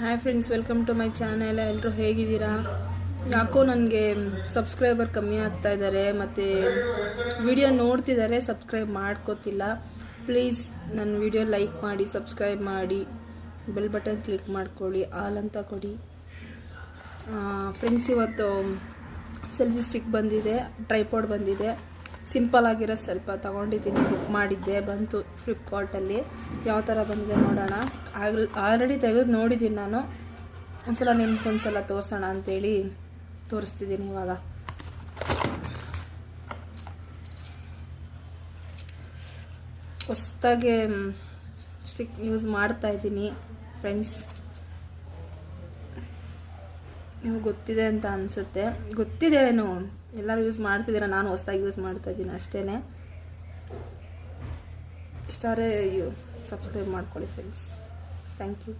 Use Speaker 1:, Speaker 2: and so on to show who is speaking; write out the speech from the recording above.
Speaker 1: Hi friends, welcome to my channel. ಎಲ್ಲರೂ ಹೇಗಿದ್ದೀರಾ? ಯಾಕೋ ನನಗೆ ಸಬ್ಸ್ಕ್ರೈಬರ್ ಕಮ್ಮಿ ಆಗ್ತಾ ಇದ್ದಾರೆ ಮತ್ತು ವಿಡಿಯೋ ನೋಡ್ತಿದ್ದಾರೆ, ಸಬ್ಸ್ಕ್ರೈಬ್ ಮಾಡ್ಕೋತಿಲ್ಲ. ಪ್ಲೀಸ್ ನನ್ನ ವಿಡಿಯೋ ಲೈಕ್ ಮಾಡಿ, ಸಬ್ಸ್ಕ್ರೈಬ್ ಮಾಡಿ, ಬೆಲ್ ಬಟನ್ ಕ್ಲಿಕ್ ಮಾಡ್ಕೊಳ್ಳಿ, ಆಲ್ ಅಂತ ಕೊಡಿ. ಫ್ರೆಂಡ್ಸ್, ಇವತ್ತು ಸೆಲ್ಫಿ ಸ್ಟಿಕ್ ಬಂದಿದೆ, ಟ್ರೈಪಾಡ್ ಬಂದಿದೆ. ಸಿಂಪಲ್ ಆಗಿರೋ ಸ್ವಲ್ಪ ತೊಗೊಂಡಿದ್ದೀನಿ, ಬುಕ್ ಮಾಡಿದ್ದೆ, ಬಂತು ಫ್ಲಿಪ್ಕಾರ್ಟಲ್ಲಿ. ಯಾವ ಥರ ಬಂದಿದೆ ನೋಡೋಣ. ಆಲ್ರೆಡಿ ತೆಗೆದು ನೋಡಿದ್ದೀನಿ ನಾನು. ಒಂದ್ಸಲ ನಿಮ್ಗೊಂದ್ಸಲ ತೋರಿಸೋಣ ಅಂತೇಳಿ ತೋರಿಸ್ತಿದ್ದೀನಿ ಇವಾಗ. ಹೊಸದಾಗೆ ಸ್ಟಿಕ್ ಯೂಸ್ ಮಾಡ್ತಾ ಇದ್ದೀನಿ ಫ್ರೆಂಡ್ಸ್. ನಿಮ್ಗೆ ಗೊತ್ತಿದೆ ಅಂತ ಅನಿಸುತ್ತೆ, ಗೊತ್ತಿದೇನು, ಎಲ್ಲರೂ ಯೂಸ್ ಮಾಡ್ತಿದ್ದೀರಾ, ನಾನು ಹೊಸದಾಗಿ ಯೂಸ್ ಮಾಡ್ತಾ ಇದ್ದೀನಿ ಅಷ್ಟೇ. ಇಷ್ಟಾರೆ ಸಬ್ಸ್ಕ್ರೈಬ್ ಮಾಡ್ಕೊಳ್ಳಿ ಫ್ರೆಂಡ್ಸ್. Thank you.